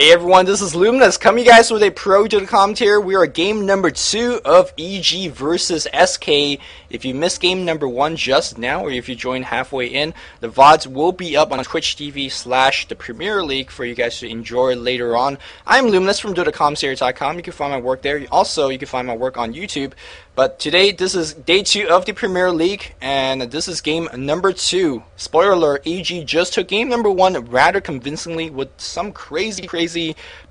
Hey everyone, this is Luminous coming you guys with a pro to the commentary. We are at game number 2 of EG versus SK. If you missed game number 1 just now, or if you joined halfway in, the VODs will be up on Twitch TV/ThePremierLeague for you guys to enjoy later on. I'm Luminous from TheCommentary.com. You can find my work there. Also, you can find my work on YouTube. But today, this is day 2 of the Premier League, and this is game number 2. Spoiler alert, EG just took game number 1 rather convincingly with some crazy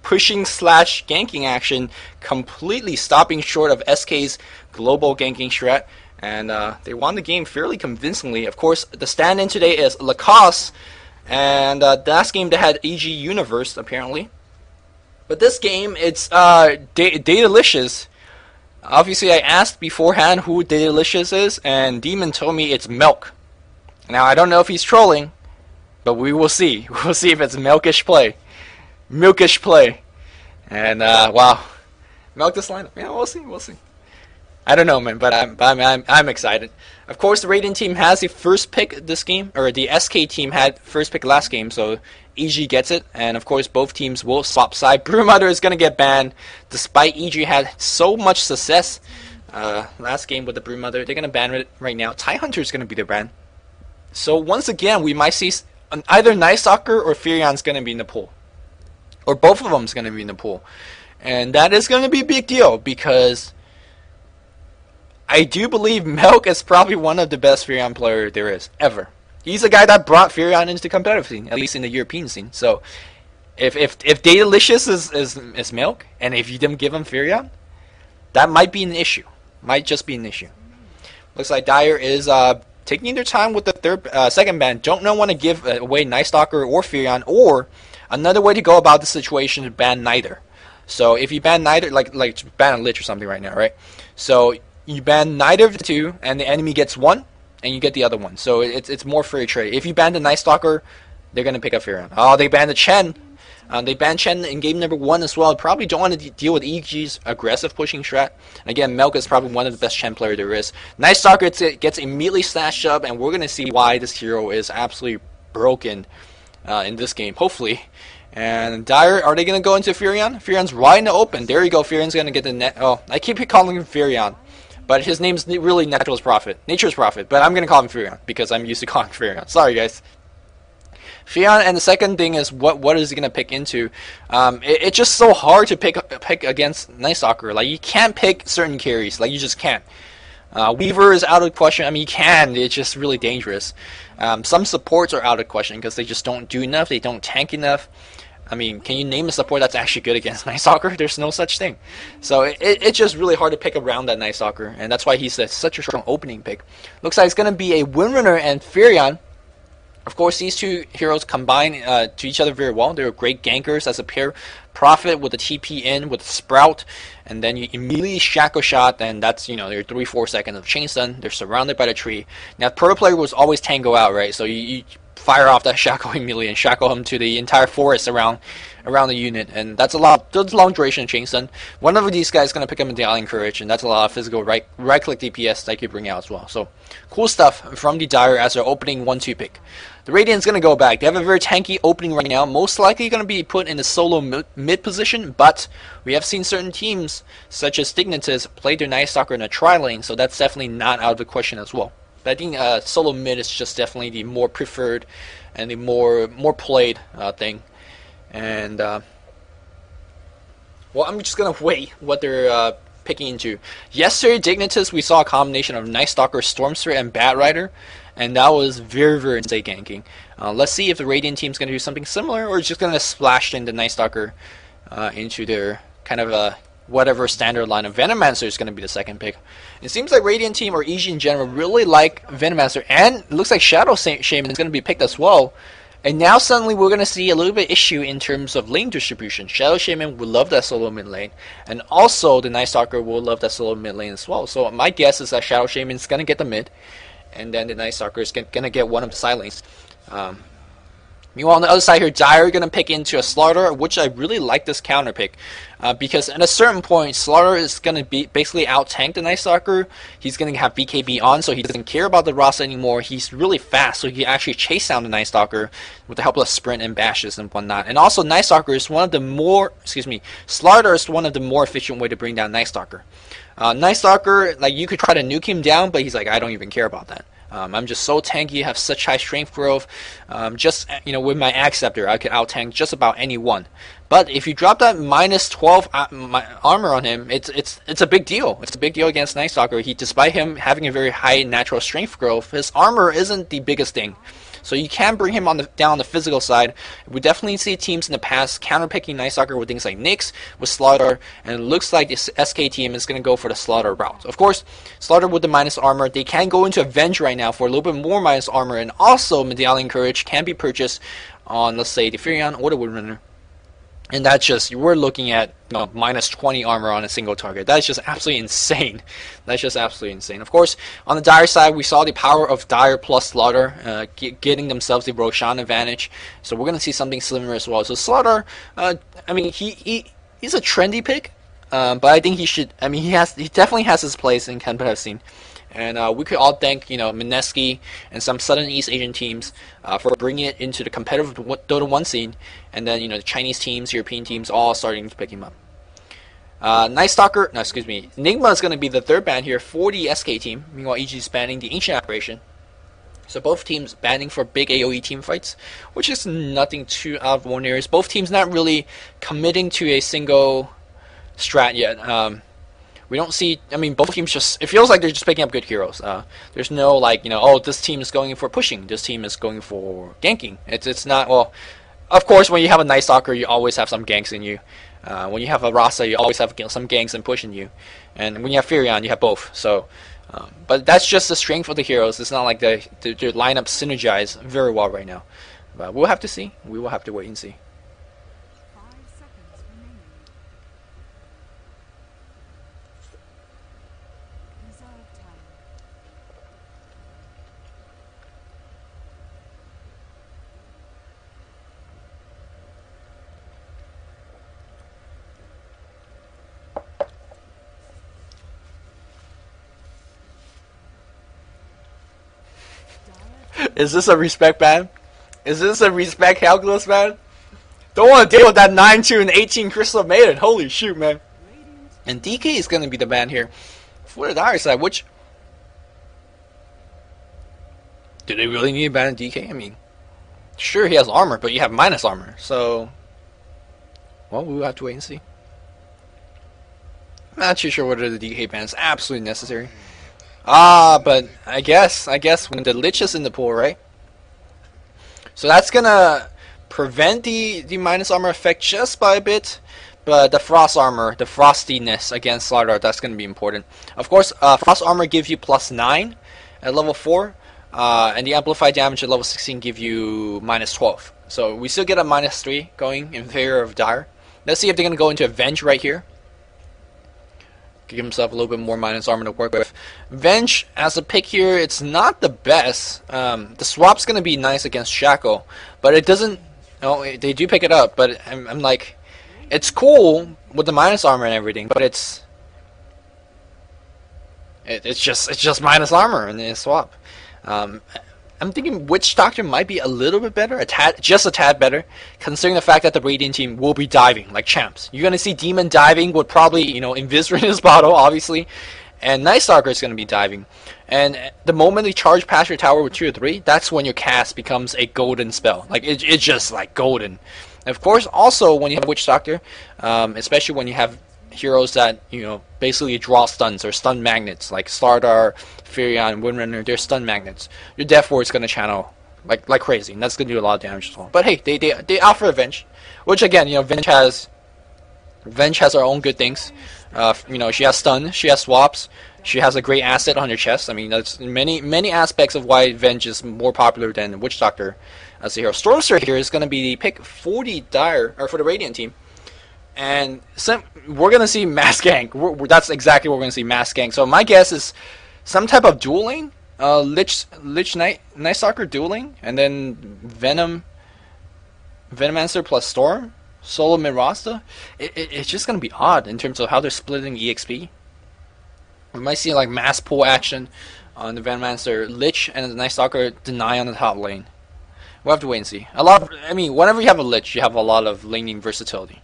pushing slash ganking action, completely stopping short of SK's global ganking strat, and they won the game fairly convincingly. Of course, the stand-in today is Lacoste, and last game they had EG Universe, apparently. But this game, it's Datalicious. Obviously, I asked beforehand who Datalicious is, and Demon told me it's Milk. Now, I don't know if he's trolling, but we will see. We'll see if it's Milkish play. Milkish play. And, wow. Milk this lineup. Yeah, we'll see. I don't know, man, but I'm excited. Of course, the Radiant team has the first pick this game, or the SK team had first pick last game, so EG gets it, and of course both teams will swap side. Brewmother is going to get banned, despite EG had so much success last game with the Brewmother. They're going to ban it right now. Tidehunter is going to be their ban. So once again, we might see either Night Stalker or Furion's going to be in the pool. Or both of them is going to be in the pool. And that is going to be a big deal, because I do believe Milk is probably one of the best Furion player there is, ever. He's the guy that brought Furion into the competitive scene, at least in the European scene. So, if Datalicious is Milk, and if you didn't give him Furion, that might be an issue. Might just be an issue. Looks like Dire is taking their time with the second ban. Don't want to give away Night Stalker or Furion, or another way to go about the situation is ban neither. So if you ban neither, like ban a Lich or something right now, right? So you ban neither of the two, and the enemy gets one, and you get the other one. So it's more fair trade. If you ban the Night Stalker, they're going to pick up Furion. Oh, they banned the Chen. They banned Chen in game number 1 as well. Probably don't want to deal with EG's aggressive pushing strat. Again, Milk is probably one of the best Chen player there is. Night Stalker gets immediately slashed up, and we're going to see why this hero is absolutely broken in this game, hopefully. And Dire, are they going to go into Furion? Furion's right in the open. There you go. Furion's going to get the net. Oh, I keep calling him Furion, but his name's really Nature's Prophet. But I'm going to call him Furion because I'm used to calling Furion. Sorry, guys. Furion, and the second thing is what is he going to pick into? It's just so hard to pick against Night Stalker. Like, you can't pick certain carries. Like, you just can't. Weaver is out of the question. I mean, you can. It's just really dangerous. Some supports are out of the question because they just don't do enough. They don't tank enough. I mean, can you name a support that's actually good against Night Stalker? There's no such thing. So it's just really hard to pick around that Night Stalker, and that's why he's such a strong opening pick. Looks like it's going to be a Windrunner and Furion. Of course, these two heroes combine to each other very well. They're great gankers as a pair. Prophet with the TP in with the Sprout, and then you immediately Shackle Shot, and that's, you know, your 3-4 seconds of Chain Stun. They're surrounded by the tree. Now, pro player was always Tango out, right? So you fire off that Shackle immediately and shackle him to the entire forest around the unit, and that's a lot. That's long duration Chain Stun. One of these guys is gonna pick up in the Alien Courage, and that's a lot of physical right click DPS that you bring out as well. So cool stuff from the Dire as their opening 1-2 pick. The Radiant's gonna go back. They have a very tanky opening right now. Most likely gonna be put in the solo mid position, but we have seen certain teams such as Dignitas play their Night Stalker in a tri lane, so that's definitely not out of the question as well. But I think solo mid is just definitely the more preferred and the more played thing. And well, I'm just gonna wait what they're picking into. Yesterday, Dignitas, we saw a combination of Night Stalker, Stormsphere, and Bat Rider, and that was very insane ganking. Let's see if the Radiant team's gonna do something similar, or just gonna splash in the Night Stalker into their kind of whatever standard line of Venomancer is going to be the second pick. It seems like Radiant team or EG in general really like Venomancer, and it looks like Shadow Shaman is going to be picked as well. And now suddenly we're going to see a little bit issue in terms of lane distribution. Shadow Shaman will love that solo mid lane, and also the Night Stalker will love that solo mid lane as well. So my guess is that Shadow Shaman is going to get the mid, and then the Night Stalker is going to get one of the side lanes. Meanwhile, on the other side here, Dire going to pick into a Slaughter, which I really like this counter pick. Because at a certain point, Slaughter is going to be basically out-tank the Night Stalker. He's going to have BKB on, so he doesn't care about the Rasa anymore. He's really fast, so he can actually chase down the Night Stalker with the help of sprint and bashes and whatnot. And also, Night Stalker is one of the more, Slaughter is one of the more efficient way to bring down Night Stalker. Night Stalker, like, you could try to nuke him down, but he's like, I don't even care about that. I'm just so tanky, have such high strength growth. Just, with my Axe Scepter, I could out-tank just about anyone. But if you drop that minus 12 armor on him, it's a big deal. It's a big deal against Night Stalker. Despite him having a very high natural strength growth, his armor isn't the biggest thing. So you can bring him down on the physical side. We definitely see teams in the past counterpicking Night Stalker with things like Nyx, with Slaughter, and it looks like this SK team is going to go for the Slaughter route. Of course, Slaughter with the minus armor, they can go into Avenge right now for a little bit more minus armor, and also Medallion Courage can be purchased on, let's say, the Furion or the Windrunner. And that's just, we're looking at minus 20 armor on a single target. That's just absolutely insane. That's just absolutely insane. Of course, on the Dire side, we saw the power of Dire plus Slaughter, getting themselves the Roshan advantage. So we're going to see something similar as well. So Slaughter, I mean, he's a trendy pick, but I think he definitely has his place in competitive scene. And we could all thank, Mineski and some Southern East Asian teams for bringing it into the competitive Dota 1 scene. And then, the Chinese teams, European teams, all starting to pick him up. Night Stalker, Nigma is going to be the third ban here for the SK team. Meanwhile, EG is banning the Ancient Apparition. So both teams banning for big AoE team fights, which is nothing too out of the ordinary. Both teams not really committing to a single strat yet. We don't see, both teams it feels like they're just picking up good heroes. There's no oh, this team is going for pushing, this team is going for ganking. It's not, well, of course, when you have a Night Stalker, you always have some ganks in you. When you have a Rasa, you always have some ganks and push in you. And when you have Furion, you have both. So, but that's just the strength of the heroes. It's not like their lineup synergize very well right now. But we'll have to see. We will have to wait and see. Is this a respect ban? Is this a respect calculus ban? Don't want to deal with that 9-2 and 18 Crystal Maiden. Holy shoot, man. And DK is going to be the ban here for the Dire side, which... Do they really need to ban DK? Sure, he has armor, but you have minus armor. So, well, we'll have to wait and see. I'm not too sure whether the DK ban is absolutely necessary. But I guess when the Lich is in the pool, right? So that's gonna prevent the minus armor effect just by a bit. But the frost armor, the frostiness against Slaughter, that's gonna be important. Of course, frost armor gives you +9 at level 4, and the amplified damage at level 16 give you -12. So we still get a -3 going in favor of Dire. Let's see if they're gonna go into Avenge right here. Give himself a little bit more minus armor to work with. Venge, as a pick here, it's not the best. The swap's going to be nice against Shackle, but it doesn't... No, they do pick it up, but I'm like... It's cool with the minus armor and everything, but it's just minus armor in the swap. I'm thinking Witch Doctor might be a little bit better, just a tad better, considering the fact that the Radiant team will be diving like champs. You're gonna see Demon diving with probably, Invisor in his bottle, obviously, and Night Stalker is gonna be diving. And the moment you charge past your tower with 2 or 3, that's when your cast becomes a golden spell. Like it's just like golden. And of course, also when you have Witch Doctor, especially when you have heroes that basically draw stuns or stun magnets like Stardar, Furion, Windrunner, they're stun magnets. Your Death Ward's gonna channel like crazy, and that's gonna do a lot of damage as well. But hey, they offer Avenge, which again, Venge has her own good things. She has stun, she has swaps, she has a great asset on her chest. That's many aspects of why Venge is more popular than Witch Doctor as a hero. Stormster here is gonna be the pick for for the Radiant team. And we're going to see mass gank. That's exactly what we're going to see, mass gank. So my guess is some type of dueling. Lich Night Stalker dueling. And then Venom Venomancer plus Storm, solo mid roster. It's just gonna be odd in terms of how they're splitting EXP. We might see like mass pull action on the Venomancer, Lich, and the Night Stalker deny on the top lane. We'll have to wait and see. I mean, whenever you have a Lich, you have a lot of laning versatility.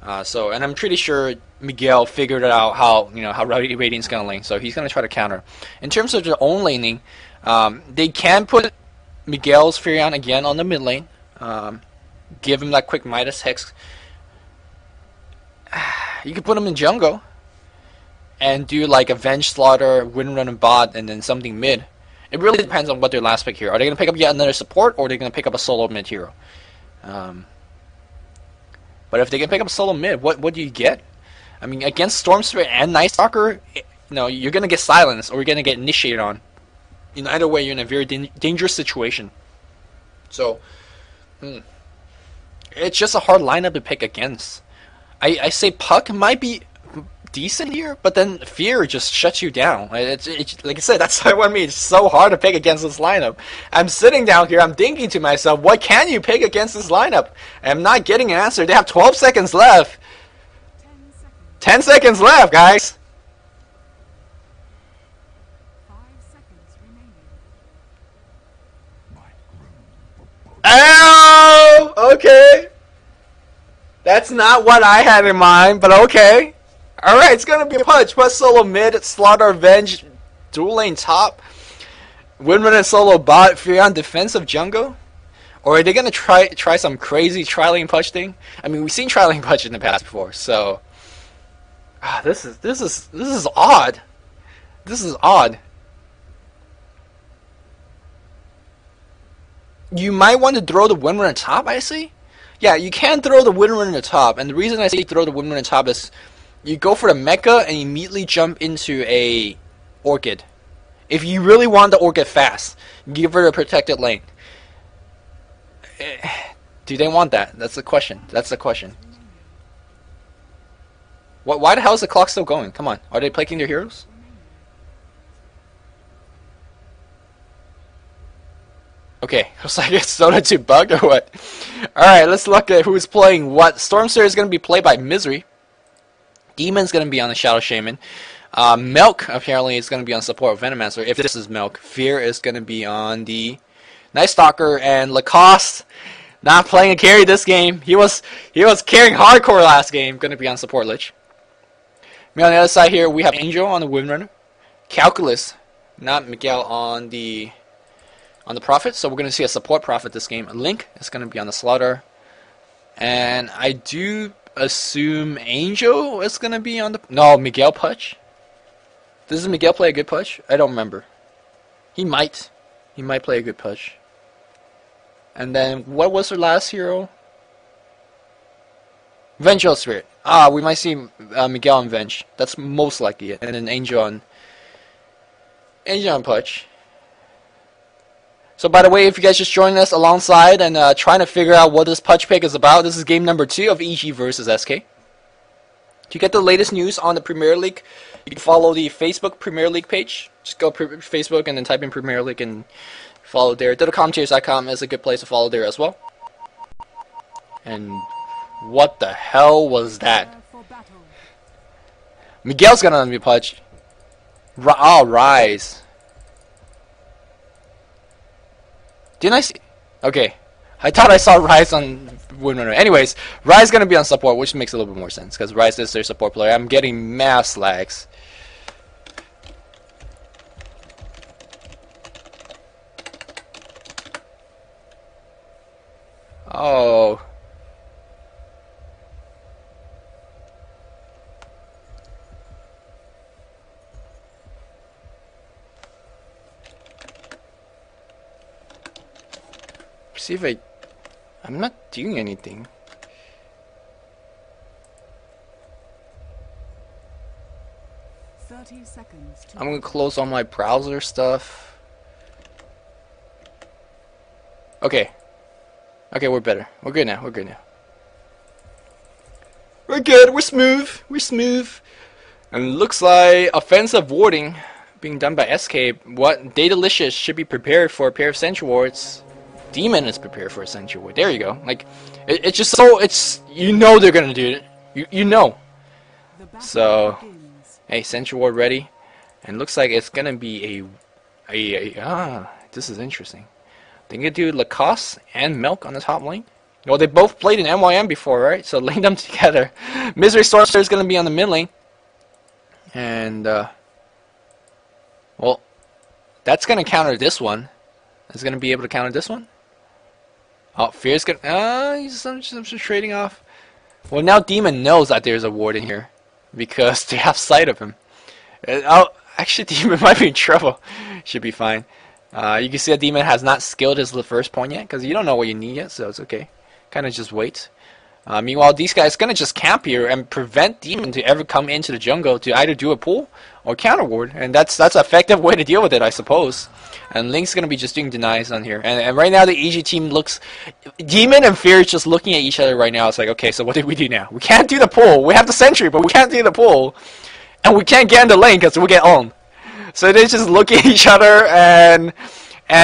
And I'm pretty sure Miguel figured it out how Radiant's gonna lane, so he's gonna try to counter. In terms of their own laning, they can put Miguel's Furion again on the mid lane. Give him that quick Midas Hex. You could put him in jungle and do like Avenge Slaughter, Windrun and bot, and then something mid. It really depends on what their last pick here. Are they gonna pick up yet another support, or are they gonna pick up a solo mid hero? But if they can pick up solo mid, what do you get? I mean, against Storm Spirit and Night Stalker, you're gonna get silenced or you're gonna get initiated on. In either way, you're in a very dangerous situation. So, it's just a hard lineup to pick against. I say Puck might be decent here, but then Fear just shuts you down. It's like I said, that's what I mean. It's so hard to pick against this lineup. I'm sitting down here, I'm thinking to myself, what can you pick against this lineup? I'm not getting an answer. They have 12 seconds left. 10 seconds left, guys. 5 seconds remaining. Ow! Okay. That's not what I had in mind, but okay. Alright, it's gonna be a punch. Plus solo mid, Slaughter Avenge, dual lane top, Windrun and solo bot, Furion defensive jungle? Or are they gonna try some crazy tri-lane punch thing? I mean, we've seen tri-lane punch in the past before, so this is odd. This is odd. You might want to throw the Windrun on top, I see. Yeah, you can throw the Windrun on the top, and the reason I say throw the Windrun on top is you go for the mecha and immediately jump into a Orchid. If you really want the Orchid fast, give her a protected lane. Do they want that? That's the question. That's the question. Why the hell is the clock still going? Come on. Are they plaking their heroes? Okay, looks like it's Soda 2 bugged or what? Alright, let's look at who's playing what. Stormster is going to be played by Misery. Demon's going to be on the Shadow Shaman. Milk apparently is going to be on support Venomancer. If this is Milk, Fear is going to be on the Night Stalker, and Lacoste not playing a carry this game. He was carrying hardcore last game. Going to be on support Lich. On the other side here we have Angel on the Windrunner. Calculus, not Miguel on the Prophet. So we're going to see a support Prophet this game. Link is going to be on the Slaughter, and I do assume Angel is gonna be on the Miguel Putch. Does Miguel play a good Putch? I don't remember. He might play a good Putch. And then what was her last hero? Vengeful Spirit. We might see Miguel on Venge. That's most likely it. And then Angel on Putch. So by the way, if you guys just joined us alongside and trying to figure out what this Putch pick is about, this is game number 2 of EG versus SK. To get the latest news on the Premier League, you can follow the Facebook Premier League page. Just go to Facebook and then type in Premier League and follow there. ThePremierLeague.com is a good place to follow there as well. And what the hell was that? Miguel's gonna be Putch. Rise. Didn't I see? Okay. I thought I saw Rise on Windrunner. Anyways, Rise is going to be on support, which makes a little bit more sense, because Rise is their support player. I'm getting mass lags. Oh. See if I'm not doing anything. I'm gonna close all my browser stuff. Okay. Okay, we're better. We're good now. We're good now. We're good. We're smooth. We're smooth. And it looks like offensive warding being done by SK. What Datalicious should be prepared for a pair of Sentry Wards. Demon is prepared for a Sentry Ward. There you go. Like, it's just so, you know they're gonna do it. You know. The battle So, begins. hey, Sentry Ward ready. And looks like it's gonna be this is interesting. They can do Lacoste and Milk on the top lane. Well, they both played in MYM before, right? So link them together. Misery Sorcerer is gonna be on the mid lane. And, well, that's gonna counter this one. Is gonna be able to counter this one? Oh, Fear's gonna, he's just trading off. Well, now Demon knows that there's a ward in here. Because they have sight of him. Oh, actually, Demon might be in trouble. Should be fine. You can see that Demon has not skilled his first point yet, because you don't know what you need yet, so it's okay. Kind of just wait. Meanwhile, these guys gonna just camp here and prevent Demon to ever come into the jungle to either do a pull or counter ward, and that's an effective way to deal with it, I suppose. And Link's gonna be just doing denies on here, and right now the EG team looks, Demon and Fear is just looking at each other right now. It's like, okay, so what did we do now? We can't do the pull. We have the sentry, but we can't do the pull, and we can't get in the lane because we get owned. So they just look at each other, and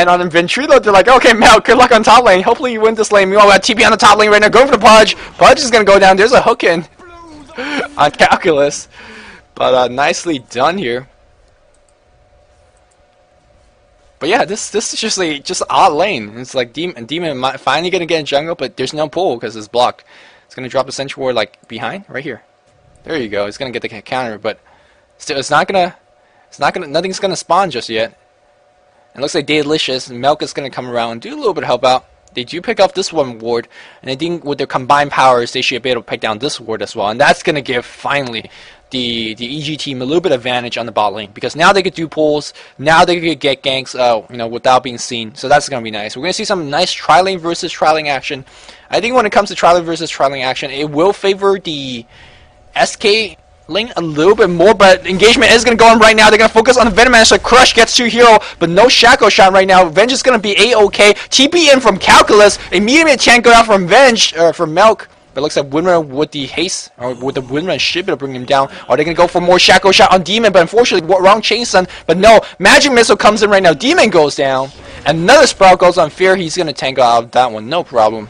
on Ventrilo, they're like, okay, Mel, good luck on top lane. Hopefully you win this lane. Meanwhile, we have TP on the top lane right now. Going for the Pudge. Pudge is going to go down. There's a hook in on Calculus. But nicely done here. But yeah, this is just odd lane. It's like Demon finally going to get in jungle, but there's no pull because it's blocked. It's going to drop the Sentry Ward like behind, right here. There you go. It's going to get the counter, but still, nothing's going to spawn just yet. It looks like Delicious and Milk is going to come around and do a little bit of help out. They do pick up this one ward, and I think with their combined powers, they should be able to pick down this ward as well. And that's going to give, finally, the EG team a little bit of advantage on the bot lane. Because now they could do pulls, now they could get ganks without being seen. So that's going to be nice. We're going to see some nice tri-lane versus tri-lane action. I think when it comes to tri-lane versus tri-lane action, it will favor the SK lane a little bit more, but engagement is going to go on right now. They're going to focus on the Venomancer. Crush gets to hero, but no Shackle shot right now. Venge is going to be A-OK. TP in from Calculus. Immediate tank go out from Venge, from Milk. But it looks like Windrunner with the haste, or with the Windrunner should be able to bring him down. Are they going to go for more Shackle shot on Demon? But unfortunately, wrong Chain Stun. But no, Magic Missile comes in right now. Demon goes down. Another Sprout goes on Fear. He's going to tank out of that one. No problem.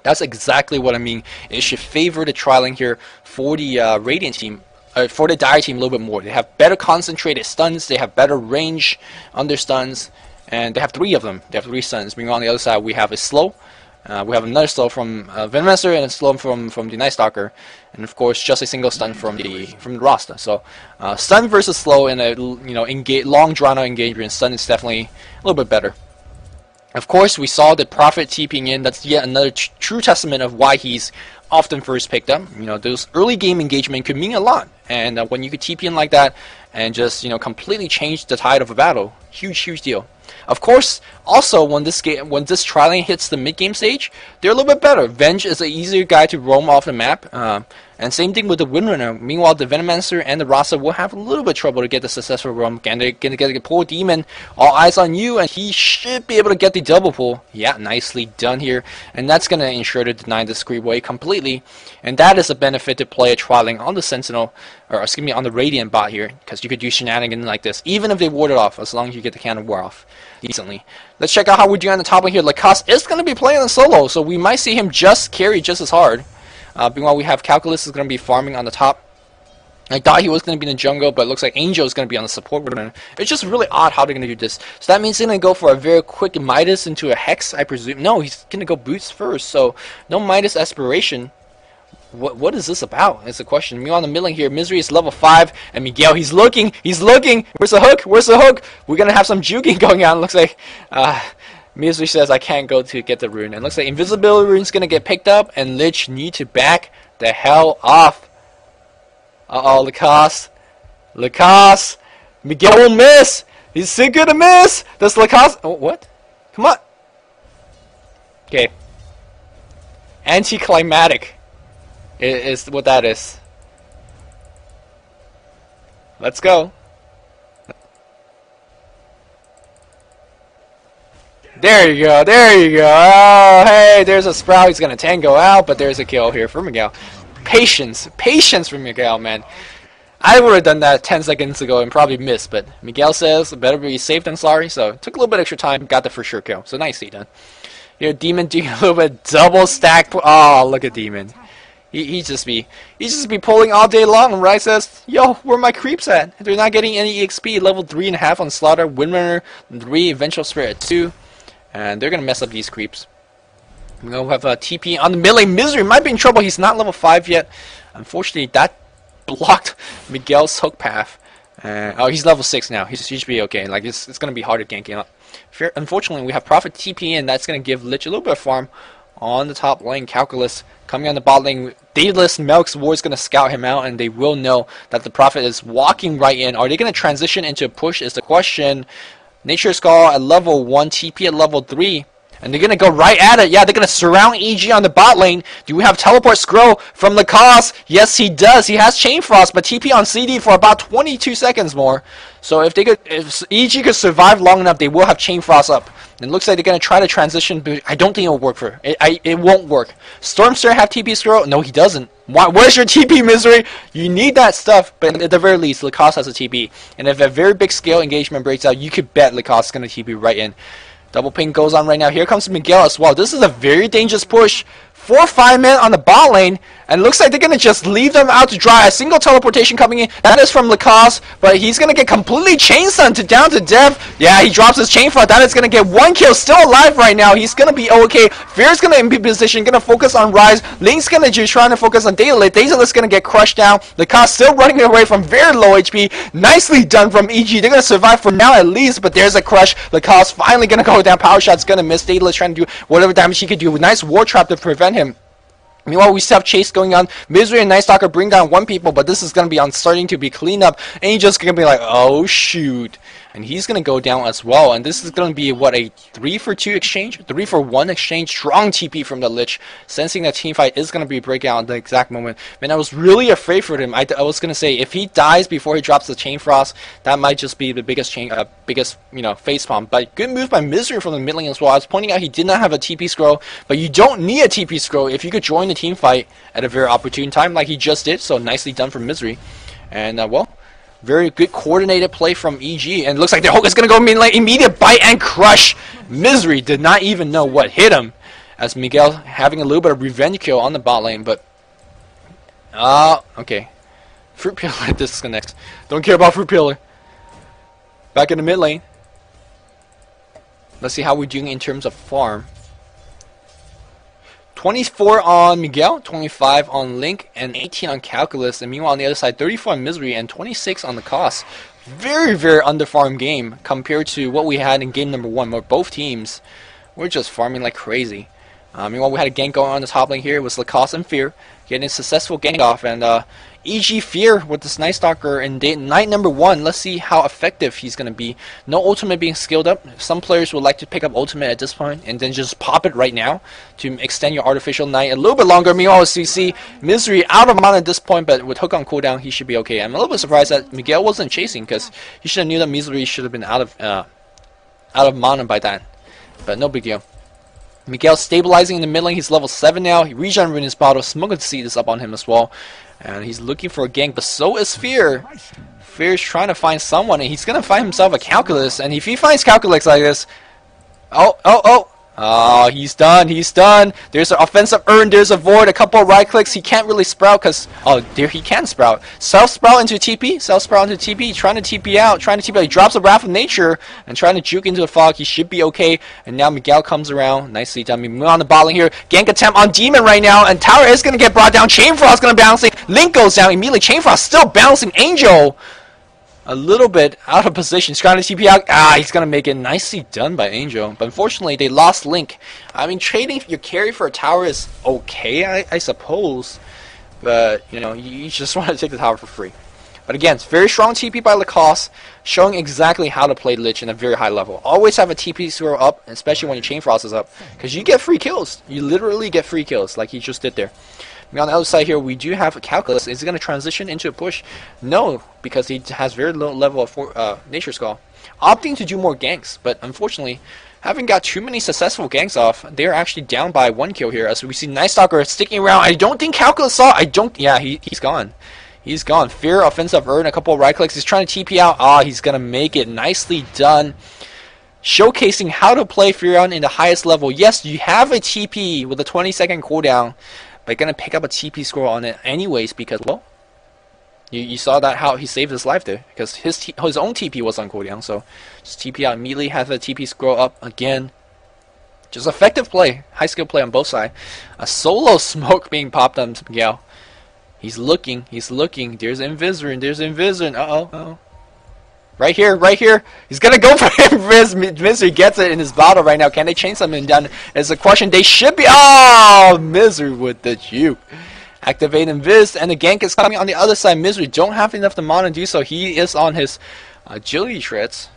That's exactly what I mean. It should favor the tri-lane here for the Radiant team, for the Dire team a little bit more. They have better concentrated stuns, they have better range on their stuns, and they have 3 of them. They have 3 stuns. Meanwhile, on the other side, we have a slow. We have another slow from Venomancer and a slow from the Night Stalker, and of course, just a single stun from the Rasta. So, stun versus slow in a long drawn out engagement, stun is definitely a little bit better. Of course, we saw the Prophet TPing in. That's yet another true testament of why he's often first picked up. Those early game engagement could mean a lot. And when you could TP in like that and just, completely change the tide of a battle, huge deal. Of course, also when this tri-lane hits the mid-game stage, they're a little bit better. Venge is an easier guy to roam off the map, and same thing with the Windrunner. Meanwhile, the Venomancer and the Rasa will have a little bit of trouble to get the successful roam. And they're gonna get a pull Demon, all eyes on you, and he should be able to get the double pull. Yeah, nicely done here, and that's gonna ensure to deny the creep away completely. And that is a benefit to play a tri-lane on the Sentinel, or excuse me, on the Radiant bot here, because you could do shenanigans like this, even if they ward it off, as long as you get the counter war off decently. Let's check out how we're doing on the top one here. Lacoste is going to be playing on solo, so we might see him just carry just as hard. Meanwhile, we have Calculus is going to be farming on the top. I thought he was going to be in the jungle, but it looks like Angel is going to be on the support. It's just really odd how they're going to do this. So that means they're going to go for a very quick Midas into a Hex, I presume. No, he's going to go Boots first, so no Midas Aspiration. What is this about? That's the question. Meanwhile, on the middle here, Misery is level 5, and Miguel, he's looking. Where's the hook? We're gonna have some juking going on. Looks like Misery says I can't go to get the rune, and looks like Invisibility rune's gonna get picked up, and Lich need to back the hell off. Uh-oh, Lacoste, Miguel will miss. He's so good to miss. Does Lacoste? Oh, what? Come on. Okay. Anticlimactic is what that is. Let's go. There you go. Oh, hey, there's a Sprout. He's gonna tango out, but there's a kill here for Miguel. Patience for Miguel, man. I would have done that 10 seconds ago and probably missed, but Miguel says better be safe than sorry, so it took a little bit extra time, got the for sure kill. So nicely done. Here, Demon doing a little bit double stack. Oh, look at Demon. He just be pulling all day long. And Rai says, "Yo, where are my creeps at? They're not getting any EXP. Level 3.5 on Slaughter, Windrunner 3, Eventual Spirit at 2, and they're gonna mess up these creeps." We're gonna have a TP on the mid lane. Misery might be in trouble. He's not level 5 yet. Unfortunately, that blocked Miguel's hook path. Oh, he's level 6 now. He should be okay. Like it's gonna be harder ganking up. Unfortunately, we have Prophet TP in. That's gonna give Lich a little bit of farm on the top lane. Calculus coming on the bot lane. Daedalus Melk's Ward's gonna scout him out, and they will know that the Prophet is walking right in. Are they gonna transition into a push? Is the question. Nature Skull at level 1, TP at level 3. And they're going to go right at it. Yeah, they're going to surround EG on the bot lane. Do we have Teleport Scroll from Lacoste? Yes, he does. He has Chain Frost, but TP on CD for about 22 seconds more. So if EG could survive long enough, they will have Chain Frost up. And it looks like they're going to try to transition, but I don't think it will work for it. It won't work. Stormster have TP Scroll? No, he doesn't. Where's your TP, Misery? You need that stuff, but at the very least, Lacoste has a TP. And if a very big scale engagement breaks out, you could bet Lacoste is going to TP right in. Double ping goes on right now. Here comes Miguel as well. This is a very dangerous push. 4 or 5 men on the bot lane, and it looks like they're going to just leave them out to dry. A single teleportation coming in. That is from Lacoste, but he's going to get completely chain stunned down to death. Yeah, he drops his chain front. That is going to get 1 kill. Still alive right now. He's going to be okay. Fear's going to be in position, going to focus on Rise. Link's going to just trying to focus on Daedalus. Daedalus going to get crushed down. Lacoste still running away from very low HP. Nicely done from EG. They're going to survive for now at least, but there's a crush. Lacoste finally going to go down. Power shot's going to miss. Daedalus trying to do whatever damage he could do. Nice war trap to prevent him. Meanwhile, we still have Chase going on. Misery and Night Stalker bring down 1 people, but this is going to be starting to be cleaned up. And he's just going to be like, oh, shoot. And he's going to go down as well. And this is going to be, what, a 3-for-2 exchange? 3-for-1 exchange. Strong TP from the Lich. Sensing that team fight is going to be breaking out at the exact moment. Man, I was really afraid for him. I was going to say, if he dies before he drops the Chain Frost, that might just be the biggest, facepalm. But good move by Misery from the mid lane as well. I was pointing out he did not have a TP scroll. But you don't need a TP scroll if you could join the team fight at a very opportune time like he just did. So nicely done from Misery. And, well, very good coordinated play from EG. And it looks like the Hulk is going to go immediate bite and crush. Misery did not even know what hit him. As Miguel having a little bit of revenge kill on the bot lane. But, okay. Fruit Pillar disconnects. Don't care about Fruit Pillar. Back in the mid lane. Let's see how we're doing in terms of farm. 24 on Miguel, 25 on Link, and 18 on Calculus. And meanwhile, on the other side, 34 on Misery and 26 on the Cost. Very, very under-farmed game compared to what we had in game number 1, where both teams were just farming like crazy. Meanwhile, we had a gank going on the top lane here. It was Lacoste and Fear getting a successful gank off. And EG Fear with this Night Stalker in night number 1. Let's see how effective he's going to be. No ultimate being skilled up. Some players would like to pick up ultimate at this point and then just pop it right now to extend your artificial night a little bit longer. Meanwhile, as you see, Misery out of mana at this point, but with Hook on cooldown, he should be okay. I'm a little bit surprised that Miguel wasn't chasing because he should have knew that Misery should have been out of mana by then. But no big deal. Miguel stabilizing in the mid lane. He's level 7 now. He regenerated his bottle. Smoke Seed is up on him as well. And he's looking for a gank, but so is Fear. Fear's trying to find someone, and he's going to find himself a Calculus. And if he finds Calculus like this... Oh, he's done. He's done. There's an offensive urn. There's a void. A couple of right clicks. He can't really sprout because... Oh, there he can sprout. Self-sprout into TP. Self-sprout into TP. Trying to TP out. He drops a Wrath of Nature and trying to juke into the fog. He should be okay. And now Miguel comes around. Nicely done. We're on the bot lane here. Gank attempt on Demon right now. And Tower is going to get brought down. Chain Frost going to bouncing. Link goes down immediately. Chain Frost still bouncing. Angel a little bit out of position. He's trying to TP out. He's going to make it. Nicely done by Angel. But unfortunately, they lost Link. I mean, trading your carry for a tower is okay, I suppose. But, you know, you just want to take the tower for free. But again, it's very strong TP by Lacoste, showing exactly how to play Lich in a very high level. Always have a TP throw up, especially when your Chain Frost is up. Because you get free kills. You literally get free kills, like he just did there. On the other side here, we do have a Calculus. Is he going to transition into a push? No, because he has very low level of Nature Skull. Opting to do more ganks, but unfortunately, haven't got too many successful ganks off. They're actually down by 1 kill here, as we see Night Stalker sticking around. I don't think Calculus saw. Yeah, he's gone. He's gone. Fear, offensive urn, a couple of right clicks. He's trying to TP out. He's going to make it. Nicely done. showcasing how to play Furion in the highest level. Yes, you have a TP with a 20-second cooldown, but you're gonna pick up a TP score on it anyways because, well, you saw that how he saved his life there because his own TP was on cooldown. So just TP out immediately, has a TP scroll up again. Just effective play, high skill play on both sides. A solo smoke being popped on Miguel. He's looking. There's Invisor. Uh-oh. Right here. He's gonna go for Invis. Misery gets it in his bottle right now. Can they change something down? Is the question. They should be. Oh, Misery with the juke. Activate Invis, and the gank is coming on the other side. Misery don't have enough to mana to do so. He is on his agility treads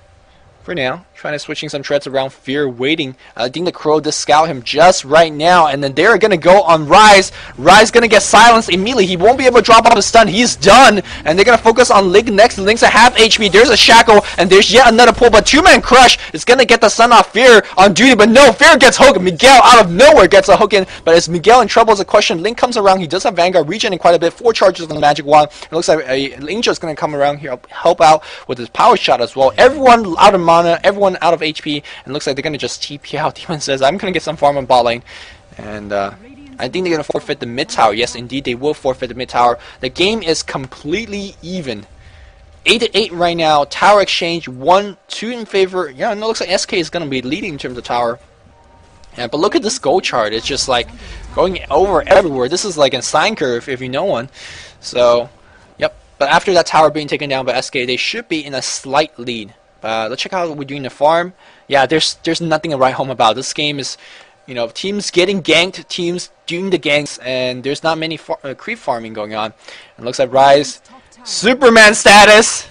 for now. Trying to switching some treads around Fear, waiting. I think the Crow just scout him just right now, and then they're gonna go on Rise. Rise gonna get silenced immediately. He won't be able to drop off his stun. He's done, and they're gonna focus on Link next. Link's at half HP. There's a Shackle, and there's yet another pull, but two-man crush is gonna get the stun off Fear on duty, but no, Fear gets hooked. Miguel out of nowhere gets a hook in, but is Miguel in trouble is a question. Link comes around. He does have Vanguard regening quite a bit. 4 charges on the Magic Wand. It looks like Angel's gonna come around here, help out with his power shot as well. Everyone out of mana, everyone out of HP. And looks like they're going to just TP out. Demon says, I'm going to get some farm on bot lane. And I think they're going to forfeit the mid tower. Yes, indeed, they will forfeit the mid tower. The game is completely even. 8-8 right now. Tower exchange 1-2 in favor. Yeah, no, it looks like SK is going to be leading in terms of tower. Yeah, but look at this goal chart. It's just like going over everywhere. This is like a sine curve if you know one. So, yep. But after that tower being taken down by SK, they should be in a slight lead. Let's check out what we're doing in the farm. Yeah, there's nothing to write home about. This game is, you know, teams getting ganked, teams doing the ganks, and there's not many creep farming going on. It looks like Rise, Superman status,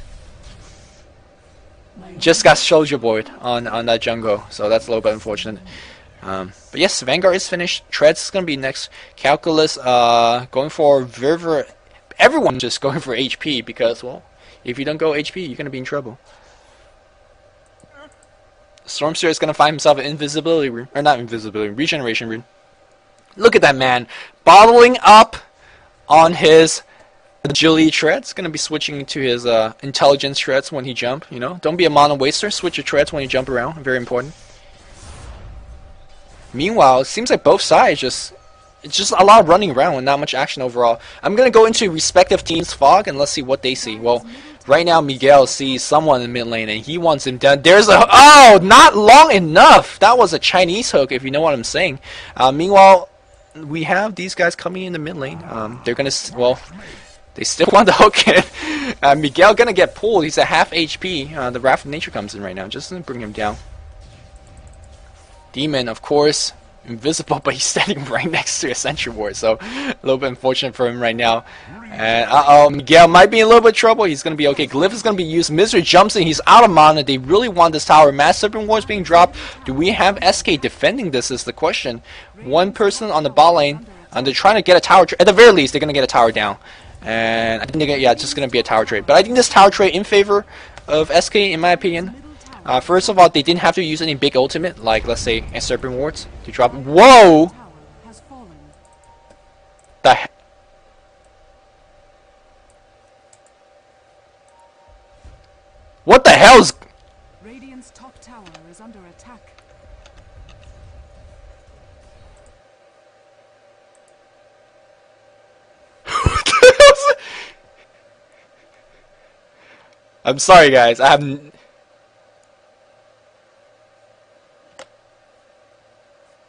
just got Soldier Board on that jungle, so that's a little bit unfortunate. But yes, Vanguard is finished. Treads is gonna be next. Calculus, going for Verver. Everyone just going for HP because, well, if you don't go HP, you're gonna be in trouble. Stormster is going to find himself an invisibility rune, or not invisibility, regeneration rune. Look at that man, bottling up on his agility treads. Going to be switching to his intelligence treads when he jump. You know, don't be a mono waster. Switch your treads when you jump around. Very important. Meanwhile, it seems like both sides it's just a lot of running around and not much action overall. I'm going to go into respective teams' fog and let's see what they see. Well, right now Miguel sees someone in mid lane and he wants him down. There's a... Oh, not long enough! That was a Chinese hook, if you know what I'm saying. Meanwhile, we have these guys coming in the mid lane. They're going to... Well, they still want the hook in. Miguel going to get pulled. He's at half HP. The Wrath of Nature comes in right now just to bring him down. Demon, of course... invisible, but he's standing right next to a Sentry Ward, so a little bit unfortunate for him right now. And Miguel might be in a little bit of trouble. He's gonna be okay. Glyph is gonna be used. Misery jumps in. He's out of mana. They really want this tower. Mass Serpent Ward is being dropped. Do we have SK defending this? Is the question. One person on the bot lane, and they're trying to get a tower. At the very least, they're gonna get a tower down. And I think it's just gonna be a tower trade. But I think this tower trade in favor of SK, in my opinion. First of all, they didn't have to use any big ultimate, like, let's say, a Serpent Wards to drop. Whoa! The he- What the hell is... Radiant's top tower is under attack. What the hell is... I'm sorry, guys. I have...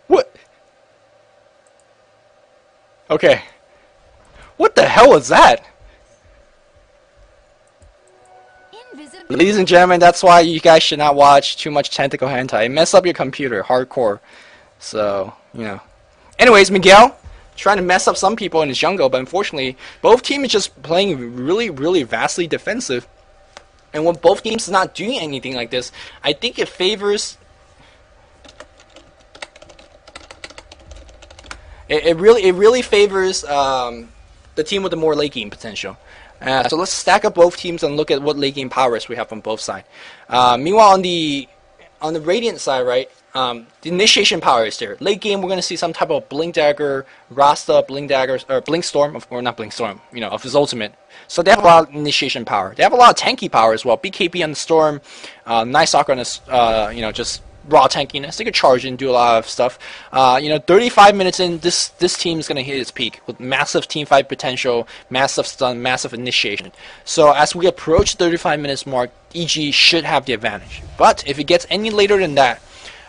What? Okay. What the hell was that? Ladies and gentlemen, that's why you guys should not watch too much tentacle hentai. It mess up your computer, hardcore. So, you know. Anyways, Miguel trying to mess up some people in his jungle, but unfortunately, both teams are just playing really vastly defensive. And when both teams are not doing anything like this, I think it favors... It really favors the team with the more late game potential. So let's stack up both teams and look at what late game powers we have on both sides. Meanwhile, on the Radiant side, right, The initiation power is there. Late game, we're going to see some type of Blink Dagger, Rasta, Blink Daggers, or Blink Storm, or not Blink Storm, of his ultimate. So they have a lot of initiation power. They have a lot of tanky power as well. BKB on the Storm, Nice Soccer on the, just raw tankiness. They could charge and do a lot of stuff. 35 minutes in, this team is going to hit its peak with massive team fight potential, massive stun, massive initiation. So as we approach the 35 minutes mark, EG should have the advantage. But if it gets any later than that,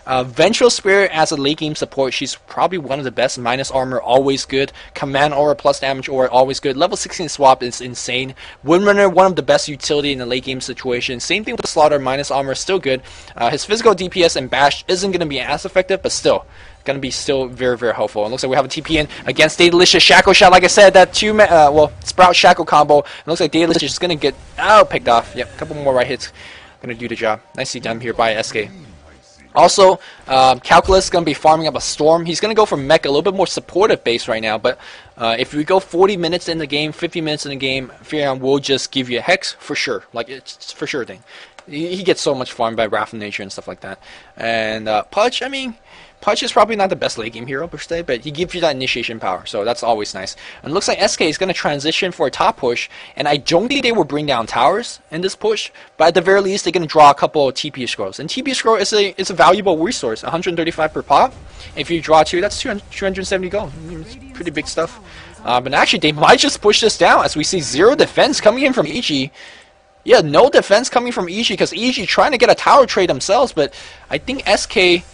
Vengeful Spirit as a late game support, she's probably one of the best. Minus armor, always good. Command aura plus damage aura, always good. Level 16 swap is insane. Windrunner, one of the best utility in the late game situation. Same thing with the Slaughter, minus armor, still good. His physical DPS and bash isn't going to be as effective, but still going to be very, very helpful. It looks like we have a TP in against Daedalus. Shackle shot, like I said, that Sprout Shackle combo. It looks like Daedalus is just going to get picked off. Yep, a couple more right hits. Going to do the job. Nicely done here by SK. Also, Calculus is going to be farming up a Storm. He's going to go for Mech, a little bit more supportive base right now, but if we go 40 minutes in the game, 50 minutes in the game, Furion will just give you a Hex for sure. Like, it's for sure thing. He gets so much farm by Wrath of Nature and stuff like that. And Pudge, Pudge is probably not the best late game hero per se, but he gives you that initiation power, so that's always nice. And it looks like SK is going to transition for a top push, and I don't think they will bring down towers in this push, but at the very least they're going to draw a couple of TP scrolls. And TP scroll is a valuable resource, 135 per pop. If you draw 2, that's 270 gold. It's pretty big stuff. But actually they might just push this down as we see 0 defense coming in from EG. Yeah, no defense coming from EG because EG trying to get a tower trade themselves, but I think SK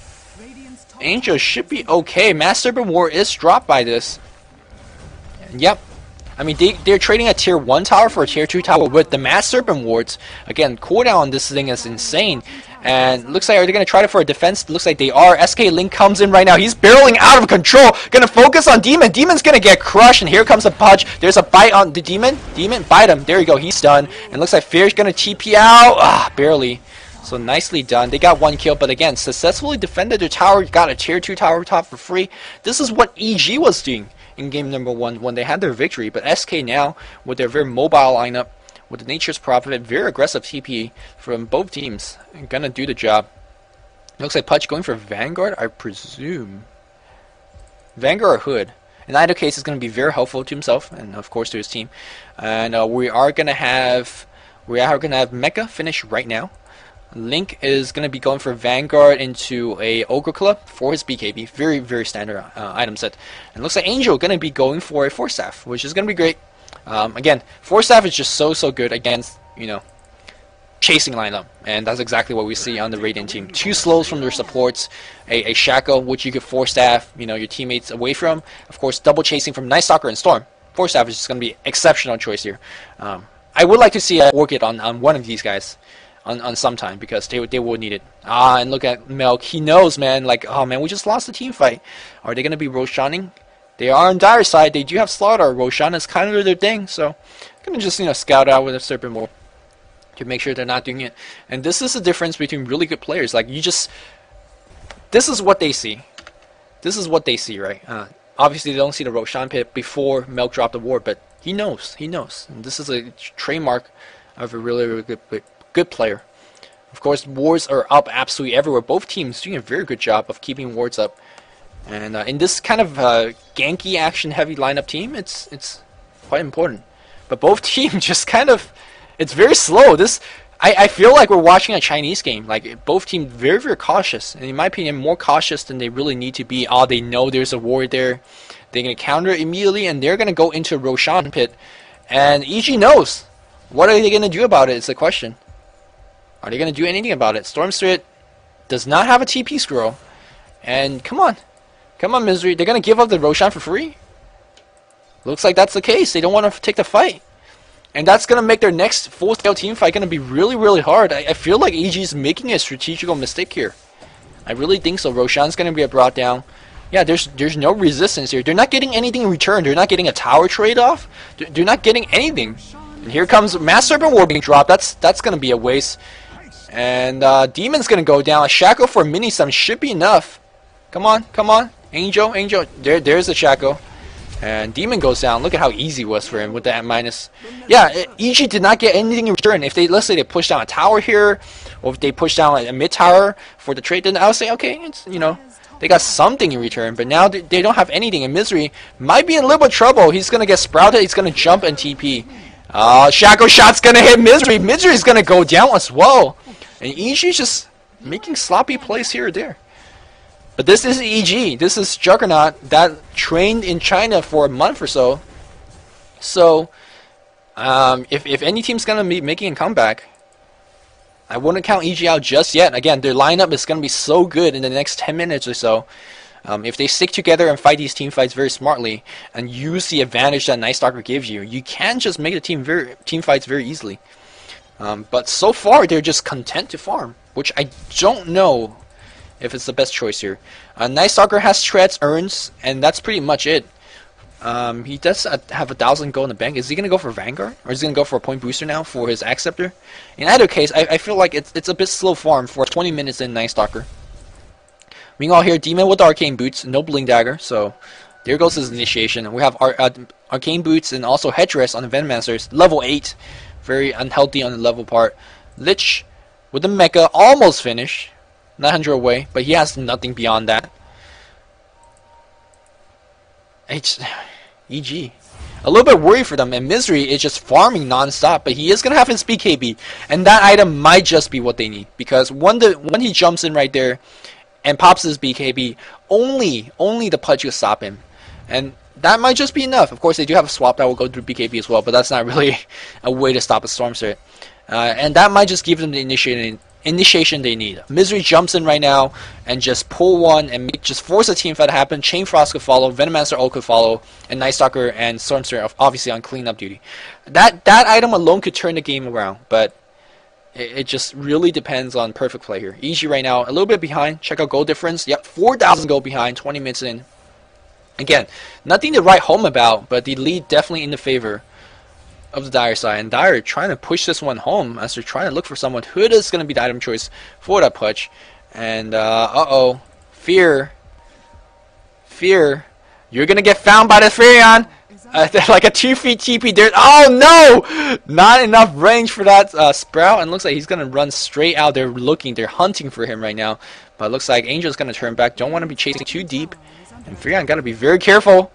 Angel should be okay. Mass Serpent War is dropped by this. Yep. They're trading a tier 1 tower for a tier 2 tower with the Mass Serpent Wards. Again, cooldown on this thing is insane. And looks like, are they going to try it for a defense? Looks like they are. SK Link comes in right now. He's barreling out of control. Going to focus on Demon. Demon's going to get crushed. And here comes a Pudge. There's a bite on the Demon. Demon, bite him. There you go. He's done. And looks like Fear's going to TP out. Barely. So nicely done. They got 1 kill, but again, successfully defended their tower, got a tier 2 tower top for free. This is what EG was doing in game number 1 when they had their victory, but SK now, with their very mobile lineup, with the Nature's Prophet, very aggressive TP from both teams, gonna do the job. Looks like Pudge going for Vanguard, I presume. Vanguard or Hood. In either case, it's going to be very helpful to himself, and of course to his team. And we are gonna have Mecha finish right now. Link is going to be going for Vanguard into a Ogre Club for his BKB. Very, very standard item set. And it looks like Angel going to be going for a Force Staff, which is going to be great. Again, Force Staff is just so good against, chasing lineup. And that's exactly what we see on the Radiant team. 2 slows from their supports, a Shackle, which you could Force Staff, your teammates away from. Of course, double chasing from Night Stalker and Storm. Force Staff is just going to be exceptional choice here. I would like to see a Orchid on one of these guys. On some time, because they will need it. And look at Milk. He knows, man. Like, oh man, we just lost the team fight. Are they gonna be Roshaning? They are on Dire side. They do have Slaughter. Roshan is kind of their thing, so gonna just scout out with a Serpent War to make sure they're not doing it. And this is the difference between really good players. Like this is what they see. This is what they see, right? Obviously, they don't see the Roshan pit before Milk dropped the ward, but he knows. He knows. And this is a trademark of a really, really good player. Of course, wards are up absolutely everywhere. Both teams doing a very good job of keeping wards up. And in this kind of ganky, action-heavy lineup team, it's quite important. But both teams just it's very slow. I feel like we're watching a Chinese game. Like, both teams very, very cautious. And in my opinion, more cautious than they really need to be. They know there's a ward there. They're going to counter it immediately, and they're going to go into Roshan pit. And EG knows. What are they going to do about it is the question. Are they going to do anything about it? Storm Spirit does not have a TP scroll. And come on. Come on, Misery. They're going to give up the Roshan for free? Looks like that's the case. They don't want to take the fight. And that's going to make their next full-scale team fight going to be really, really hard. I feel like EG is making a strategical mistake here. I really think so. Roshan's going to be brought down. Yeah, there's no resistance here. They're not getting anything in return. They're not getting a tower trade-off. They're not getting anything. And here comes Mass Serpent War being dropped. That's going to be a waste. And Demon's going to go down. A Shackle for a mini-stun should be enough. Come on, come on. Angel. There's the Shackle. And Demon goes down. Look at how easy it was for him with that minus. Yeah, EG did not get anything in return. If they, let's say they push down a tower here, or if they push down like a mid tower for the trade, then I would say, okay, it's, you know, they got something in return. But now they don't have anything, and Misery might be in a little bit of trouble. He's going to get sprouted. He's going to jump and TP. Shackle Shot's going to hit Misery. Misery's going to go down as well. And EG's just making sloppy plays here or there. But this is EG. This is Juggernaut that trained in China for a month or so. So, if any team's going to be making a comeback, I wouldn't count EG out just yet. Again, their lineup is going to be so good in the next 10 minutes or so. If they stick together and fight these team fights very smartly and use the advantage that Night Stalker gives you, you can just make the team fights very easily. But so far, they're just content to farm, which I don't know if it's the best choice here. Night Stalker has treads, urns, and that's pretty much it. He does have 1,000 gold in the bank. Is he going to go for Vanguard? Or is he going to go for a point booster now for his Axe Scepter? In either case, I feel like it's a bit slow farm for 20 minutes in Night Stalker. Meanwhile here, Demon with Arcane Boots, no Bling Dagger, so there goes his initiation. We have Arcane Boots and also Headdress on the Venomancers, level 8. Very unhealthy on the level part. Lich with the Mecha, almost finished. 900 away, but he has nothing beyond that. EG. A little bit worried for them, and Misery is just farming non-stop, but he is going to have his BKB, and that item might just be what they need, because when he jumps in right there and pops his BKB, only the Pudge will stop him, and that might just be enough. Of course, they do have a swap that will go through BKB as well, but that's not really a way to stop a Storm Spirit. And that might just give them the initiation they need. Misery jumps in right now and just pull one and just force a team fight to happen. Chain Frost could follow, Venomancer ult could follow, and Night Stalker and Storm Spirit are obviously on cleanup duty. That item alone could turn the game around, but it just really depends on perfect play here. EG right now, a little bit behind. Check out gold difference. Yep, 4,000 gold behind, 20 minutes in. Again, nothing to write home about, but the lead definitely in the favor of the Dire side. And Dire trying to push this one home as they're trying to look for someone. Hood is going to be the item choice for that Pudge. And, uh-oh. Fear. You're going to get found by the Furion. Like a 2 feet TP there. Oh, no! Not enough range for that Sprout. And looks like he's going to run straight out. They're hunting for him right now. But it looks like Angel's going to turn back. Don't want to be chasing too deep. And Furion got to be very careful.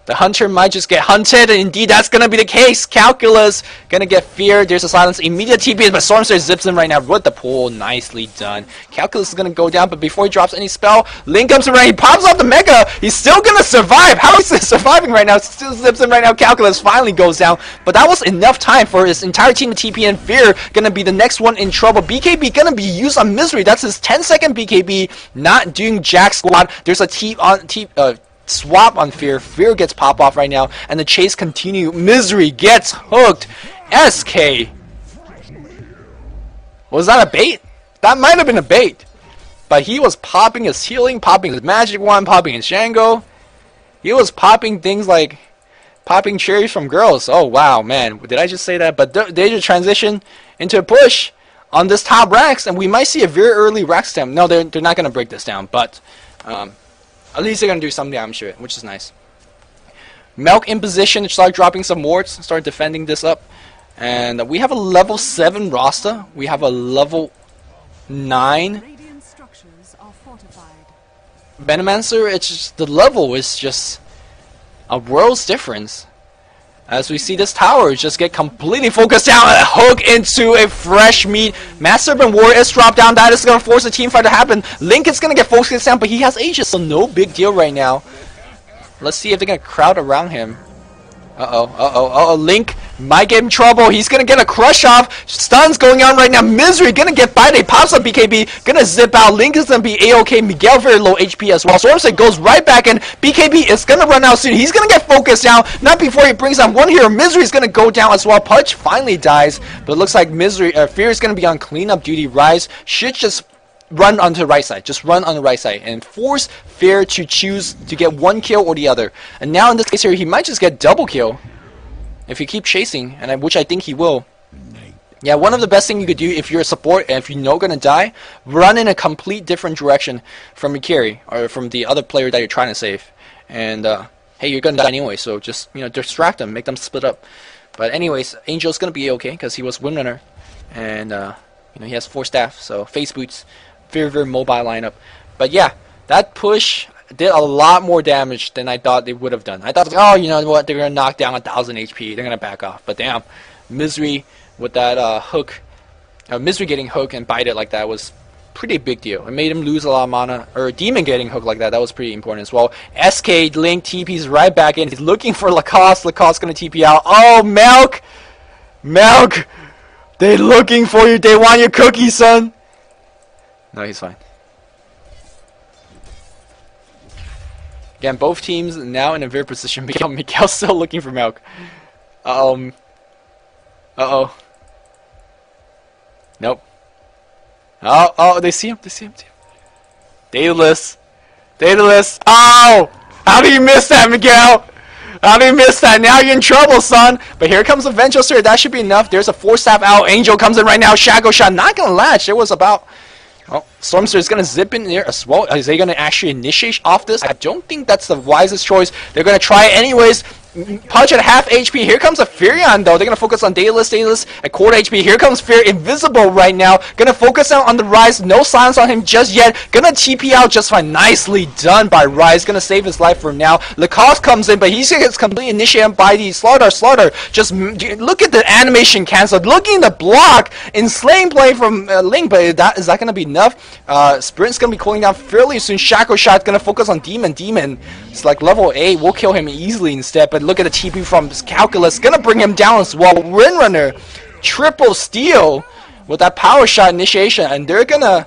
The Hunter might just get hunted, and indeed that's going to be the case. Calculus going to get feared. There's a silence. Immediate TP, but Stormster zips in right now with the pull. Nicely done. Calculus is going to go down, but before he drops any spell, Link comes around. He pops off the Mega. He's still going to survive. How is he surviving right now? Still zips in right now. Calculus finally goes down, but that was enough time for his entire team to TP, and Fear going to be the next one in trouble. BKB going to be used on Misery. That's his 10-second BKB. Not doing jack squat. There's a swap on Fear. Fear gets pop off right now, and the chase continue. Misery gets hooked. SK. Was that a bait? That might have been a bait. But he was popping his healing, popping his magic wand, popping his Shango. He was popping things like popping cherries from girls. Oh wow, man. Did I just say that? But they just transition into a push on this top racks, and we might see a very early rack stem. No, they're not going to break this down, but at least they're going to do some damage to it, which is nice. Melk in position to start dropping some wards, start defending this up. And we have a level 7 Rasta. We have a level 9 Radiant structures are fortified. Venomancer. It's just, the level is just a world's difference. As we see this tower just get completely focused down and hook into a fresh meat. Mass Serpent War is dropped down. That is going to force a team fight to happen. Link is going to get focused down, but he has Aegis, so no big deal right now. Let's see if they're going to crowd around him. Link might get in trouble. He's going to get a crush off. Stun's going on right now. Misery going to get bite. Pops up BKB. Going to zip out. Link is going to be A-OK. Miguel very low HP as well. Stormset goes right back in. BKB is going to run out soon. He's going to get focused down. Not before he brings down one hero. Misery is going to go down as well. Pudge finally dies. But it looks like Fear is going to be on cleanup duty. Rise should just run on the right side. Just run on the right side and force Fear to choose to get one kill or the other. And now in this case here, he might just get double kill if he keeps chasing, and which I think he will. Yeah, one of the best things you could do if you're a support and if you know gonna die, run in a complete different direction from your carry or from the other player that you're trying to save. And hey, you're gonna die anyway, so just, you know, distract them, make them split up. But anyways, Angel's gonna be okay because he was Windrunner, and you know, he has 4 staff, so face boots, very very mobile lineup. But yeah, that push did a lot more damage than I thought they would have done. I thought, oh, you know what, they're gonna knock down 1,000 HP, they're gonna back off. But damn, Misery with that hook, Misery getting hooked and bite it like that was pretty big deal. It made him lose a lot of mana. Or Demon getting hooked like that, that was pretty important as well. SK Link TP's right back in. He's looking for Lacoste. Lacoste gonna TP out. Oh, Milk! Milk! They're looking for you. They want your cookie, son. No, he's fine. Again, both teams now in a very position. Miguel's still looking for Milk. Uh-oh. Nope. Oh, they see him. Daedalus. Oh! How do you miss that, Miguel? How do you miss that? Now you're in trouble, son. But here comes the Vengeful Spirit. That should be enough. There's a 4-staff out. Angel comes in right now. Shadow Shot. Not gonna latch. It was about... Oh, Stormster is going to zip in there as well. Is they going to actually initiate off this? I don't think that's the wisest choice. They're going to try it anyways. Punch at half HP. Here comes a Furion though. They're going to focus on Daedalus at quarter HP. Here comes Fear, invisible right now. Going to focus out on the Rise. No silence on him just yet. Going to TP out just fine. Nicely done by Rise. Going to save his life for now. Lacoste comes in, but he gets completely initiated by the Slaughter. Just look at the animation canceled. Looking at the block in Slaying Play from Link, but is that going to be enough? Sprint's going to be cooling down fairly soon. Shackle Shot's going to focus on Demon. It's like level 8. We'll kill him easily instead, but look at the TP from Calculus. Gonna bring him down as well. Windrunner, triple steal with that power shot initiation, and they're gonna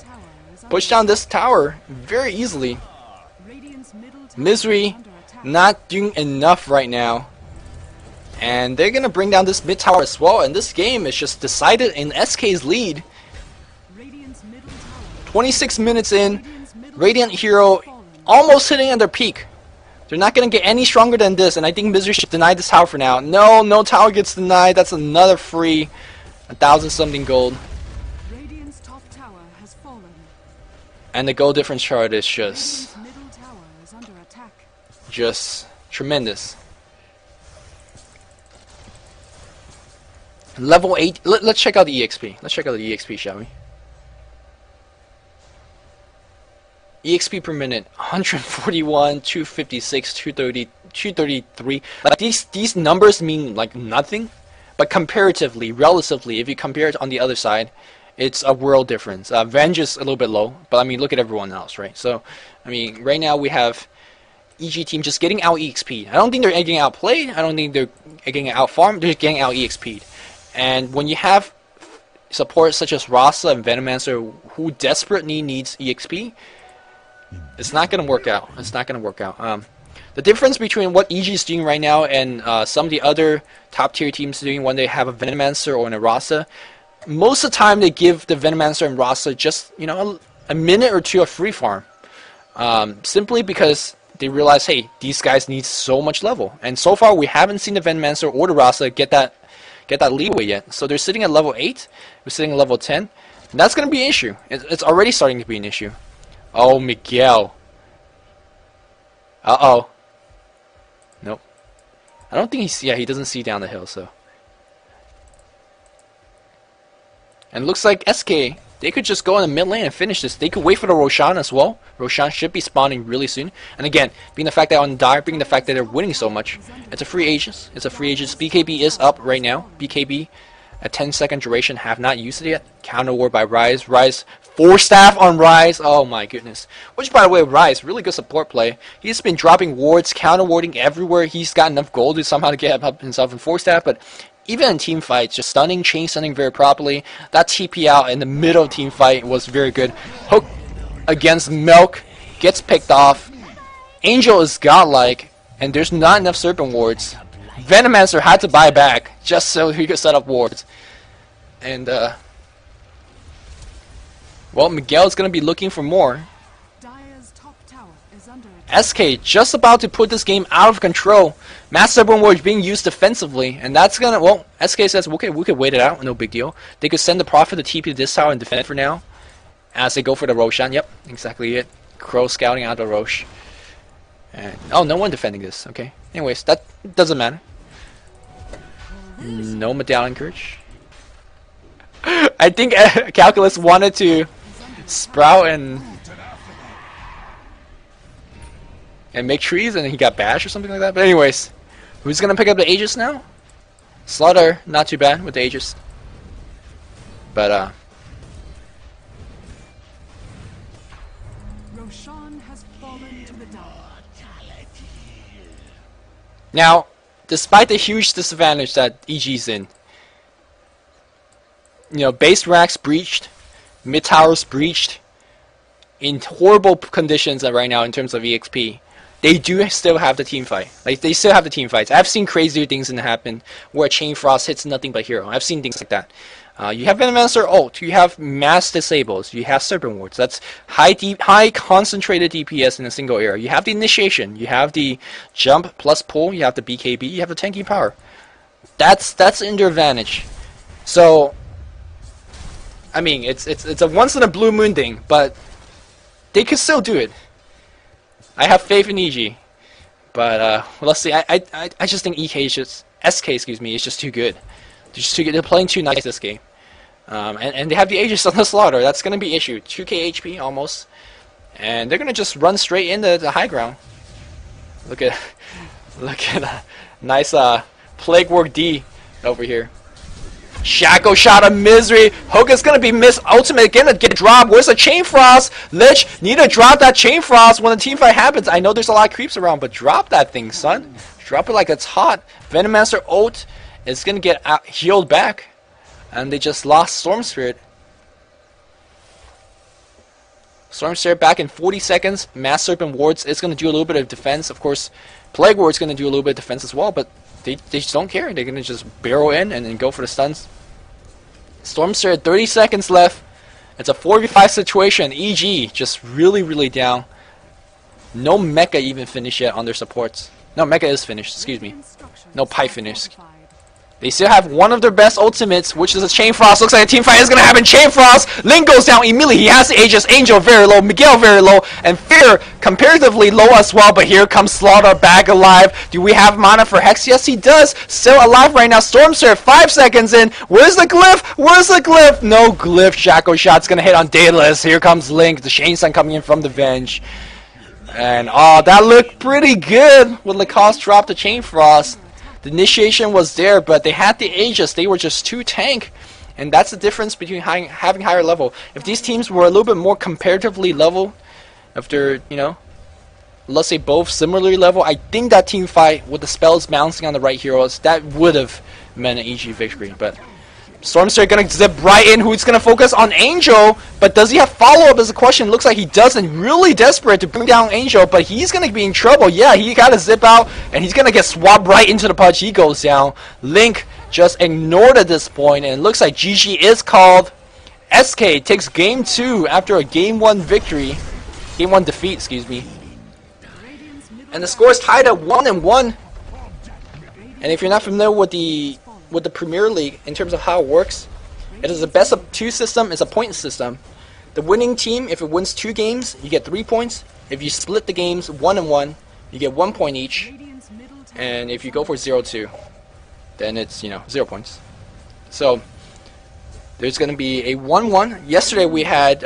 push down this tower very easily. Misery not doing enough right now, and they're gonna bring down this mid tower as well, and this game is just decided in SK's lead. 26 minutes in, Radiant Hero almost hitting at their peak. They're not going to get any stronger than this, and I think Misery should deny this tower for now. No tower gets denied. That's another free 1,000 something gold. Radiant's top tower has fallen. And the gold difference chart is just Radiant's middle tower is under attack. just tremendous. Level 8. Let's check out the EXP. Let's check out the EXP, shall we? EXP per minute, 141, 256, 230, 233. Like these numbers mean like nothing, but comparatively, relatively, if you compare it on the other side, it's a world difference. Venge is a little bit low, but I mean, look at everyone else, right? So, I mean, right now we have EG team just getting out EXP. I don't think they're getting outplayed. I don't think they're getting out farmed. They're getting out EXP. And when you have support such as Rasa and Venomancer who desperately needs EXP, it's not going to work out. It's not going to work out. The difference between what EG is doing right now and some of the other top tier teams doing when they have a Venomancer or an Rasa, most of the time they give the Venomancer and Rasa just, you know, a minute or two of free farm. Simply because they realize, hey, these guys need so much level. And so far we haven't seen the Venomancer or the Rasa get that leeway yet. So they're sitting at level 8. We're sitting at level 10. And that's going to be an issue. It's already starting to be an issue. Oh, Miguel. Uh-oh. Nope. I don't think he doesn't see down the hill, so. And it looks like SK, they could just go in the mid lane and finish this. They could wait for the Roshan as well. Roshan should be spawning really soon. And again, being the fact that on Dire, being the fact that they're winning so much, it's a free Aegis. It's a free Aegis. BKB is up right now. BKB at 10-second duration, have not used it yet. Counter War by Rise. Rise 4-staff on Rise. Oh my goodness. Which, by the way, Rise, really good support play. He's been dropping wards, counter warding everywhere. He's got enough gold to somehow to get up himself in 4-staff, but even in team fights, just chain stunning very properly. That TP out in the middle of team fight was very good. Hook against Milk, gets picked off. Angel is godlike, and there's not enough Serpent wards. Venomancer had to buy back just so he could set up wards. And, well, Miguel's going to be looking for more. Dire's top tower is under attack. SK just about to put this game out of control. Mass Serpent Ward being used defensively, and that's going to, well, SK says, okay, we could wait it out, no big deal. They could send the Prophet to TP to this tower and defend for now. As they go for the Roshan, yep, exactly it. Crow scouting out the Rosh. And, oh, no one defending this, okay. Anyways, that doesn't matter. No medallion courage. I think Calculus wanted to sprout and make trees, and he got bashed or something like that. But anyways, who's gonna pick up the Aegis now? Slaughter, not too bad with the Aegis. But Roshan has fallen to the dark. now, despite the huge disadvantage that EG's in, you know, base racks breached, mid towers breached, in horrible conditions right now in terms of EXP, they do still have the team fight. Like, they still have the team fights. I've seen crazier things than happen where Chain Frost hits nothing but hero. I've seen things like that. You have Venomancer ult, you have mass disables, you have Serpent Wards. That's high concentrated DPS in a single area. You have the initiation, you have the jump plus pull, you have the BKB, you have the tanking power. That's in their advantage. So, I mean, it's a once in a blue moon thing, but they could still do it. I have faith in EG, but well, let's see. I just think EK is just SK, excuse me, is just too good. They're just too good. They're playing too nice this game, and they have the Aegis on the Slaughter. That's gonna be issue. 2k HP almost, and they're gonna just run straight into the high ground. Look at a nice Plague Work D over here. Shaco shot of misery. Hoga's gonna be missed. Ultimate gonna get dropped. Where's the Chain Frost? Lich, need to drop that Chain Frost when the team fight happens. I know there's a lot of creeps around, but drop that thing, son. Drop it like it's hot. Venomancer ult is gonna get healed back, and they just lost Storm Spirit. Storm Spirit back in 40 seconds. Mass Serpent Wards is gonna do a little bit of defense. Of course, Plague Ward's gonna do a little bit of defense as well, but they just don't care. They're gonna just barrel in and then go for the stuns. Storm Spirit, 30 seconds left. It's a 4v5 situation. EG just really down. No Mecha even finished yet on their supports. No, Mecha is finished, excuse me. No Pi finished. They still have one of their best ultimates, which is a Chain Frost. Looks like a team fight is going to happen. Chain Frost. Link goes down immediately. He has the Aegis. Angel very low. Miguel very low. And Fear comparatively low as well. But here comes Slaughter back alive. Do we have mana for Hex? Yes, he does. Still alive right now. Storm Surf 5 seconds in. Where's the glyph? Where's the glyph? No glyph. Shaco shot's going to hit on Daedalus. Here comes Link. The Shane Sun coming in from the Venge. And oh, that looked pretty good when Lacoste dropped the Chain Frost. The initiation was there, but they had the Aegis. They were just too tank. And that's the difference between having higher level. If these teams were a little bit more comparatively level, if they're, you know, let's say both similarly level, I think that team fight with the spells bouncing on the right heroes, that would have meant an EG victory. But Stormster gonna zip right in. Who's gonna focus on Angel? But does he have follow-up is the question. Looks like he doesn't. Really desperate to bring down Angel, but he's gonna be in trouble. Yeah, he gotta zip out, and he's gonna get swapped right into the punch. He goes down. Link just ignored at this point, and it looks like GG is called. SK takes game 2 after a game 1 victory. Game 1 defeat, excuse me. And the score is tied at 1-1. And if you're not familiar with the Premier League in terms of how it works, it is a best of 2 system. It's a point system. The winning team, if it wins 2 games, you get 3 points. If you split the games 1-1, you get 1 point each. And if you go for 0-2, then it's, you know, 0 points. So there's going to be a 1-1. Yesterday we had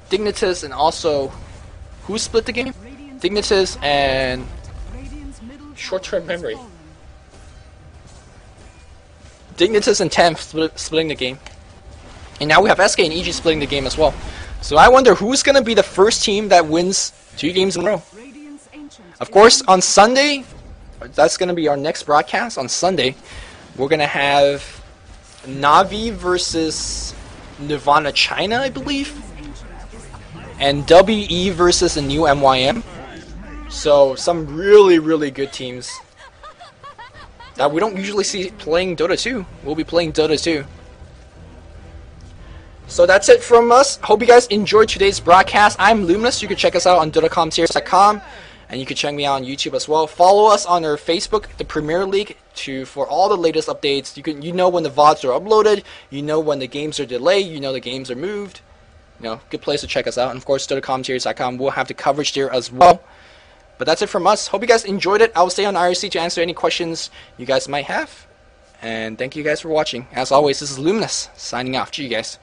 Dignitas and also who split the game? Dignitas and short-term memory. Dignitas and Temp splitting the game. And now we have SK and EG splitting the game as well. So I wonder who's going to be the first team that wins 2 games in a row. Of course, on Sunday, that's going to be our next broadcast. On Sunday, we're going to have Navi versus Nirvana China, I believe. And WE versus a new MYM. So some really good teams that we don't usually see playing Dota 2. We'll be playing Dota 2. So that's it from us. Hope you guys enjoyed today's broadcast. I'm Luminous. You can check us out on DotaComTiers.com, and you can check me out on YouTube as well. Follow us on our Facebook, The Premier League, for all the latest updates. You know when the VODs are uploaded. You know when the games are delayed. You know the games are moved. You know, good place to check us out. And of course, DotaComTiers.com will have the coverage there as well. But that's it from us. Hope you guys enjoyed it. I will stay on IRC to answer any questions you guys might have. And thank you guys for watching. As always, this is Luminous signing off. See you guys.